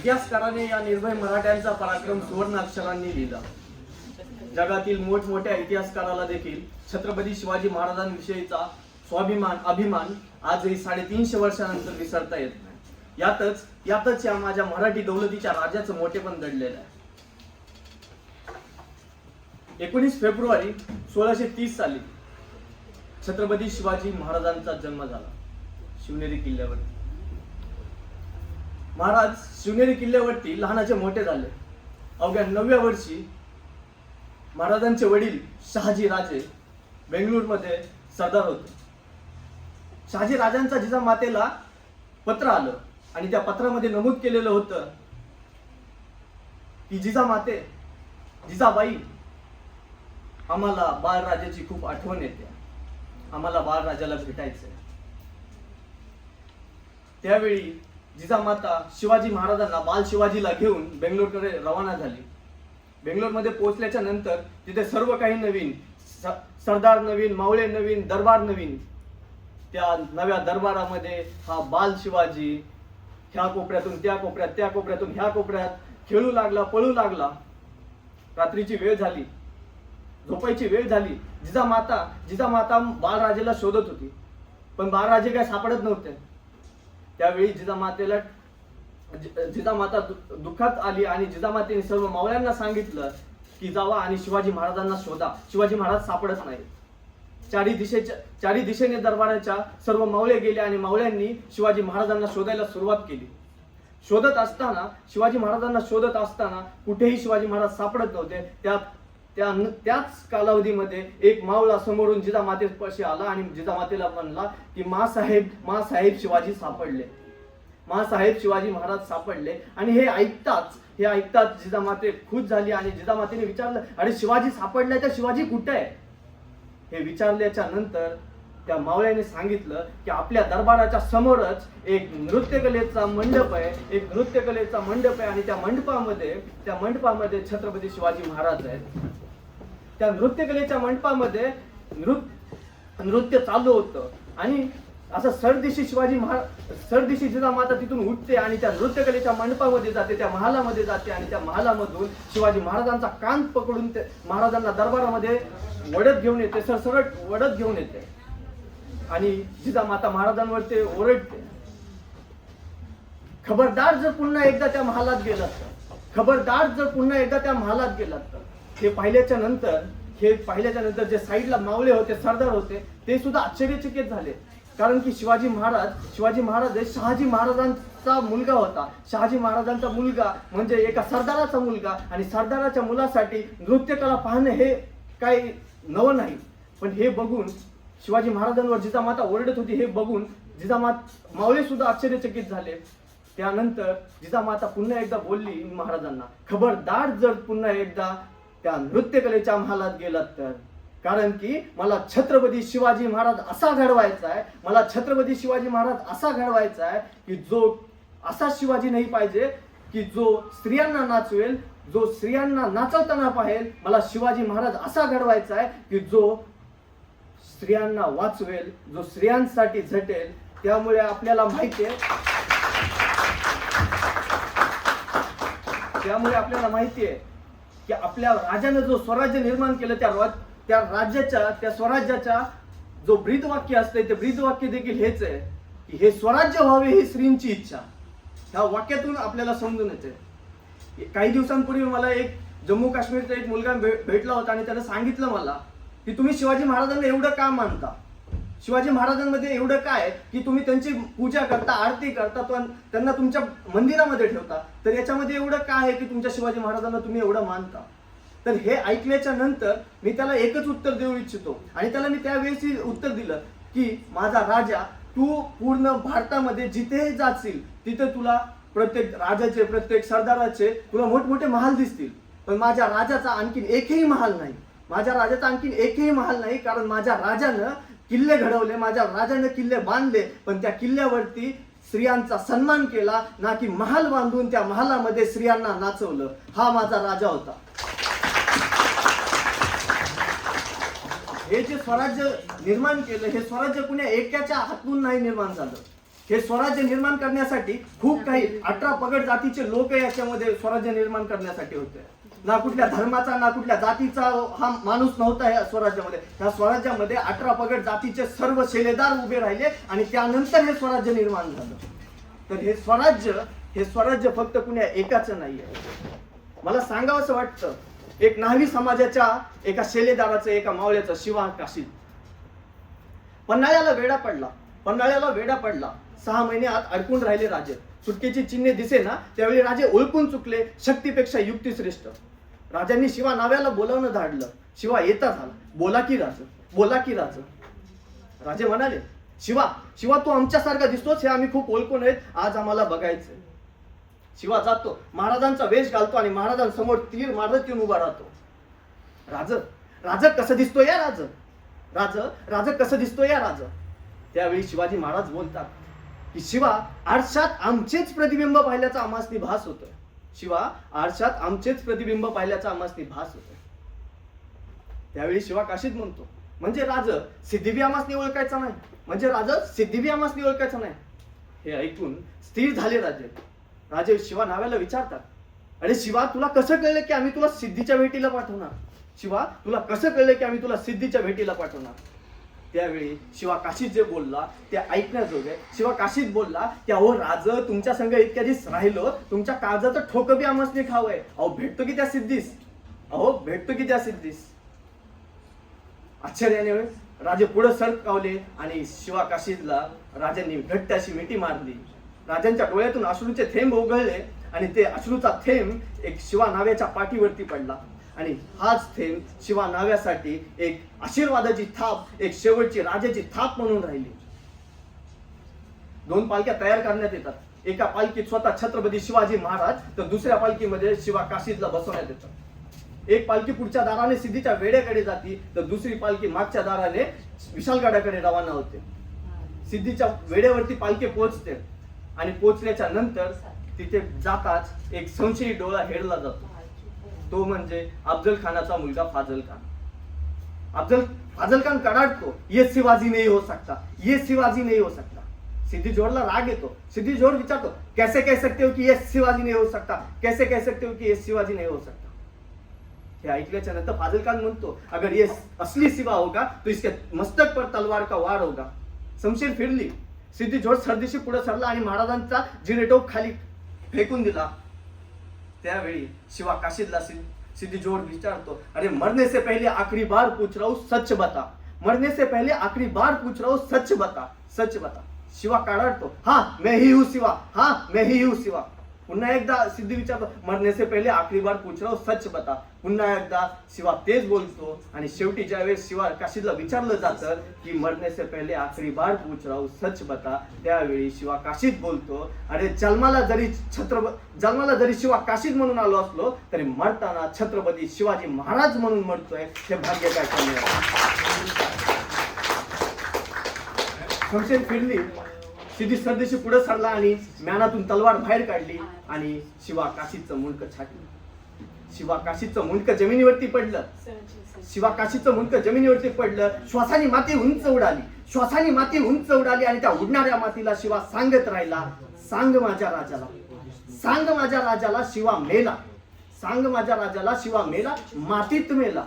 इतिहासकाराने या निर्भय मराठ्यांचा पराक्रम सुवर्ण अक्षरांनी लिहिला. जगातील मोठमोठ्या इतिहासकाराला देखील छत्रपती शिवाजी महाराजांविषयीचा स्वाभिमान अभिमान आजही 350 वर्षानंतर विसरता येत नाही. यातच या माझ्या मराठी दौलतीच्या राजाचं मोठेपण दडलेलं आहे. 19 फेब्रुवारी 1630 साली छत्रपती शिवाजी महाराजांचा जन्म झाला शिवनेरी किल्ल्यावर. महाराज शिवनेरी किल्ल्यावरती लहानाचे मोठे झाले. अवघ्या 9व्या वर्षी महाराजांचे वडील शहाजी राजे बेंगळूरमध्ये सरदार होते. शहाजी राजांचा जिजामातेला पत्र आलं आणि त्या पत्रामध्ये नमूद केलेलं होतं की जिजामाते, जिजाबाई, आम्हाला बाळराजाची खूप आठवण येते, आम्हाला बाळराजाला भेटायचंय. त्यावेळी जिजामाता शिवाजी महाराजांना बाल शिवाजीला घेऊन बेंगलोरकडे रवाना झाली. बेंगलोरमध्ये पोहोचल्याच्या नंतर तिथे सर्व काही नवीन, सरदार नवीन, मावळे नवीन, दरबार नवीन. त्या नव्या दरबारामध्ये हा बाल शिवाजी ह्या कोपऱ्यातून त्या कोपऱ्यात, त्या कोपऱ्यातून ह्या कोपऱ्यात खेळू लागला, पळू लागला. रात्रीची वेळ झाली, झोपायची वेळ झाली. जिजामाता बाळराजेला शोधत होती, पण बाळराजे काय सापडत नव्हते. त्यावेळी जिजामाता दुःखात आली आणि जिजामातेने सर्व मावळ्यांना सांगितलं की जावा आणि शिवाजी महाराजांना शोधा, शिवाजी महाराज सापडत नाही. चारी दिशेने दरबाराच्या सर्व मावळे गेले आणि मावळ्यांनी शिवाजी महाराजांना शोधायला सुरुवात केली. शिवाजी महाराजांना शोधत असताना कुठेही शिवाजी महाराज सापडत नव्हते. त्याच कालावधीमध्ये एक मावळा समोरून जिजामातेपाशी आला आणि जिजामातेला म्हणला की मासाहेब शिवाजी सापडले, मासाहेब शिवाजी महाराज सापडले. आणि हे ऐकताच जिजामाते खुश झाली आणि जिजामातेने विचारलं, अरे शिवाजी सापडलाय तर शिवाजी कुठे आहे? हे विचारल्याच्या नंतर त्या मावळ्याने सांगितलं की आपल्या दरबाराच्या समोरच एक नृत्यकलेचा मंडप आहे आणि त्या मंडपामध्ये छत्रपती शिवाजी महाराज आहेत. त्या नृत्यकलेच्या मंडपामध्ये नृत्य चालू होतं आणि असं सरदिशी जिजामाता तिथून उठते आणि त्या नृत्यकलेच्या मंडपामध्ये जाते, त्या महालामध्ये जाते आणि त्या महालामधून शिवाजी महाराजांचा कान पकडून महाराजांना दरबारामध्ये वडत घेऊन येते, सरसरट वडत घेऊन येते आणि जिजामाता महाराजांवर ते ओरडते, खबरदार जर पुन्हा एकदा त्या महालात गेलात तर. हे पाहिल्याच्या नंतर जे साईडला मावळे होते, सरदार होते, ते सुद्धा आश्चर्यचकित झाले. कारण की शिवाजी महाराज शहाजी महाराजांचा मुलगा होता. शहाजी महाराजांचा मुलगा म्हणजे एका सरदाराचा मुलगा आणि सरदाराच्या मुलासाठी नृत्यकला पाहणं हे काही नवं नाही. पण हे बघून शिवाजी महाराजांवर जिजामाता ओरडत होती, हे बघून मावळे सुद्धा आश्चर्यचकित झाले. त्यानंतर जिजामाता पुन्हा एकदा बोलली महाराजांना, खबरदार जर पुन्हा एकदा त्या नृत्यकलेच्या महालात गेलात तर. कारण की मला छत्रपती शिवाजी महाराज असा घडवायचा आहे की जो असा शिवाजी नाही पाहिजे की जो स्त्रियांना नाचवेल, जो स्त्रियांना नाचवताना पाहेल. मला शिवाजी महाराज असा घडवायचा आहे की जो स्त्रियांना वाचवेल, जो स्त्रियांसाठी झटेल. त्यामुळे आपल्याला माहिती आहे की आपल्या राजाने जो स्वराज्य निर्माण केलं, त्या स्वराज्याच्या जो ब्रीदवाक्य असते, ते ब्रीदवाक्य देखील हेच आहे की हे स्वराज्य व्हावे ही स्त्रींची इच्छा. ह्या वाक्यातून आपल्याला समजून येते. काही दिवसांपूर्वी मला एक जम्मू काश्मीरचा एक मुलगा भेटला होता आणि त्याने सांगितलं मला की तुम्ही शिवाजी महाराजांना एवढं का मानता, शिवाजी महाराजांमध्ये एवढं काय की तुम्ही त्यांची पूजा करता, आरती करता, त्यांना तुमच्या मंदिरामध्ये ठेवता, तर याच्यामध्ये एवढं काय आहे की तुमच्या शिवाजी महाराजांना तुम्ही एवढं मानता. तर हे ऐकल्याच्या नंतर मी त्याला एकच उत्तर देऊ इच्छितो आणि त्याला मी त्यावेळेस उत्तर दिलं की माझा राजा, तू पूर्ण भारतामध्ये जिथे जाशील तिथे तुला प्रत्येक राजाचे, प्रत्येक सरदाराचे तुला मोठमोठे महाल दिसतील, पण माझ्या राजाचा आणखीन एकही महाल नाही. कारण माझ्या राजानं किल्ले घडवले, माझ्या राजाने किल्ले बांधले, पण त्या किल्ल्यावरती स्त्रियांचा सन्मान केला, ना की महाल बांधून त्या महालामध्ये स्त्रियांना नाचवलं. हा माझा राजा होता. हे जे स्वराज्य निर्माण केलं, हे स्वराज्य कुण्या एकाच्या हातून नाही निर्माण झालं. हे स्वराज्य निर्माण करण्यासाठी खूप काही 18 पगड जातीचे लोक याच्यामध्ये स्वराज्य निर्माण करण्यासाठी होते. ना कुठल्या धर्माचा ना कुठल्या जातीचा हा माणूस नव्हता या स्वराज्यामध्ये. या स्वराज्यामध्ये 18 पगड जातीचे सर्व शिलेदार उभे राहिले आणि त्यानंतर हे स्वराज्य निर्माण झालं. तर हे स्वराज्य फक्त कुण्या एकाचं नाही आहे. मला सांगावं असं वाटतं, एक न्हावी समाजाच्या एका शिलेदाराचं, एका मावळ्याचं, शिवा काशीद, पन्हाळ्याला वेडा पडला. 6 महिने आत अडकून राहिले राजे. सुटकेची चिन्हे दिसे ना त्यावेळी राजे ओळखून चुकले. शक्तीपेक्षा युक्ती श्रेष्ठ. राजांनी शिवा नाव्याला बोलावणं धाडलं. शिवा येता झाला. बोला की राज. राजे म्हणाले, शिवा तू आमच्यासारखा दिसतोस, हे आम्ही खूप ओळखून आहेत, आज आम्हाला बघायचंय. शिवा जातो, महाराजांचा वेश घालतो आणि महाराजांसमोर तीर मारत येऊन उभा राहतो. राज कसं दिसतोय या राज. त्यावेळी शिवाजी महाराज बोलतात की शिवा, आरशात आमचेच प्रतिबिंब पाहिल्याचा आम्हासनी भास होतोय. त्यावेळी शिवा काशीद म्हणतो, म्हणजे राज सिद्धिबी आम्हासनी ओळखायचा नाही. हे ऐकून स्थिर झाले राजे शिवा नाव्याला विचारतात, अरे शिवा, तुला कसं कळलं की आम्ही तुला सिद्धीच्या भेटीला पाठवणार? त्यावेळी शिवा काशीद जे बोलला ते ऐकण्याजोगे. शिवा काशीद बोलला की अहो राज, तुमच्या संग इतक्या दिवस राहिलो, तुमच्या काळजाचं ठोकं बी आम्हासनी खावंय. अहो भेटतो की त्या सिद्धीस. आश्चर्याने राजे पुढे सरकावले आणि शिवा काशीदला राजांनी घट्ट अशी मिठी मारली. राजांच्या डोळ्यातून अश्रूचे थेंब उघळले आणि ते अश्रूचा थेंब एक शिवा नाव्याच्या पाठीवरती पडला आणि हाच थेंब शिवा नाव्यासाठी एक आशीर्वादाची थाप, एक शेवटची राजाची थाप म्हणून राहिली. 2 पालख्या तयार करण्यात येतात. एका पालखीत स्वतः छत्रपती शिवाजी महाराज, तर दुसऱ्या पालखीमध्ये शिवा काशीदला बसवण्यात येतात. एक पालखी पुढच्या दाराने सिद्धीच्या वेड्याकडे जाती, तर दुसरी पालखी मागच्या दाराने विशालगडाकडे रवाना होते. सिद्धीच्या वेड्यावरती पालखी पोहोचते आणि पोहोचल्याच्या नंतर तिथे जाताच एक संशयी डोळा हेरला जातो. तो म्हणजे अफजल खानाचा मुलगा फाजल खान कडाडतो, ये शिवाजी नहीं हो सकता. सिद्धी जोहरला राग येतो. सिद्धी जोहर विचारतो, कैसे कह सकते हो कि ये शिवाजी नहीं हो सकता? हे ऐकल्याच्या नंतर फाजल खान म्हणतो, अगर ये असली शिवा होगा तो इसके मस्तक पर तलवार का वार होगा. शमशीर फिरली. सिद्धी जोहर सरदेशी पुढे सरला आणि महाराजांचा जिरेटोप खाली फेकून दिला. त्यावेळी शिवा काशीदला सिद्धी जोहर विचारतो, अरे मरने से पहले आखिरी बार पूछ रहा हूं, सच बता. शिवा काढतो, हाँ मैं ही हूं शिवा. पुन्हा एकदा सिद्धी विचारतो, मरने से पहले आखिरी बार पूछ रहा हूं, सच बता. पुन्हा एकदा शिवा तेच बोलतो आणि शेवटी ज्यावेळेस शिवा काशीदला विचारलं जातं की मरने से पहले आखिरी बार पूछ रहा हूं, सच बता, त्यावेळी शिवा काशीद बोलतो, अरे जन्माला जरी शिवा काशीद म्हणून आलो असलो तरी मरताना छत्रपती शिवाजी महाराज म्हणून मरतोय. हे भाग्य काय शमशेर फिरली. सिद्धी सरदेशी पुढे सरला आणि म्यानातून तलवार बाहेर काढली आणि शिवा काशीदचं मुंडकं छाटलं. शिवा काशीदचं मुंडकं जमिनीवरती पडलं. श्वासानी माती उंच उडाली आणि त्या उडणाऱ्या मातीला शिवा सांगत राहिला, सांग माझ्या राजाला शिवा मेला. मातीत मेला.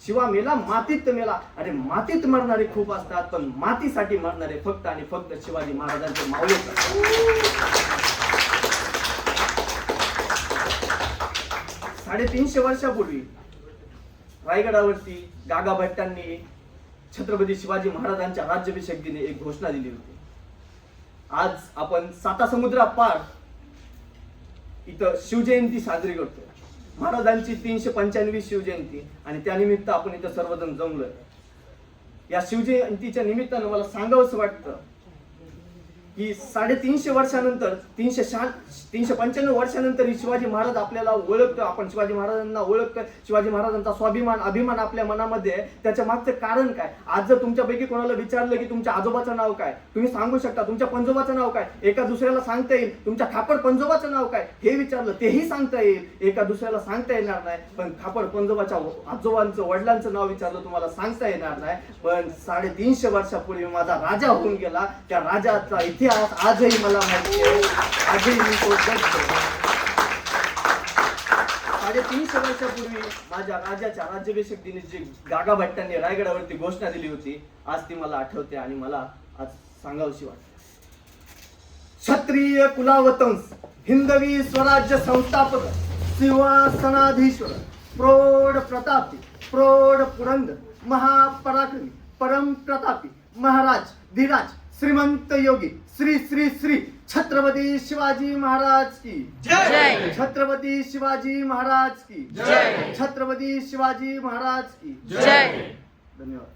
शिवा मेला, मातीत मेला. अरे मातीत मरणारे खूप असतात, पण मातीसाठी मरणारे फक्त आणि फक्त शिवाजी महाराजांचे मावळे. 350 वर्षापूर्वी रायगडावरती गागा भट्टांनी छत्रपती शिवाजी महाराजांच्या राज्याभिषेक दिनी एक घोषणा दिली होती. आज आपण सातासमुद्रापार इथं शिवजयंती साजरी करतो. महाराजांची 395वी शिवजयंती आणि त्यानिमित्त आपण इथं सर्वजण जमलोय. या शिवजयंतीच्या निमित्तानं मला सांगावंसं वाटतं की 350 वर्षानंतर 395 वर्षानंतर शिवाजी महाराज आपल्याला ओळखतो. आपण शिवाजी महाराजांना ओळखतो. शिवाजी महाराजांचा स्वाभिमान, अभिमान आपल्या मनामध्ये आहे. त्याच्या मागचं कारण काय? आज जर तुमच्यापैकी कोणाला विचारलं की तुमच्या आजोबाचं नाव काय, तुम्ही सांगू शकता. तुमच्या पंजोबाचं नाव काय, एका दुसऱ्याला सांगता येईल. तुमच्या खापर पंजोबाचं नाव काय हे विचारलं तेही सांगता येईल, एका दुसऱ्याला सांगता येणार नाही. पण खापर पंजोबाच्या आजोबांचं, वडिलांचं नाव विचारलं तुम्हाला सांगता येणार नाही. पण 350 वर्षापूर्वी माझा राजा होऊन गेला. त्या राजाचा इतिहास इतिहास आजही मला माहिती आहे, आजही मी तो जगतो. 350 वर्षापूर्वी माझ्या राजाच्या राज्याभिषेक दिनी जी गागा भट्टांनी रायगडावरती घोषणा दिली होती, आज ती मला आठवते आणि मला आज सांगावीशी वाटते. क्षत्रिय कुलावतंस, हिंदवी स्वराज्य संस्थापक, सिंहासनाधीश्वर, प्रौढ प्रतापी, प्रौढ पुरंदर, महापराक्रमी, परम प्रतापी, महाराज धीराज, श्रीमंत योगी, श्री श्री श्री छत्रपती शिवाजी महाराज की जय. छत्रपती शिवाजी महाराज की जय. छत्रपती शिवाजी महाराज की जय. धन्यवाद.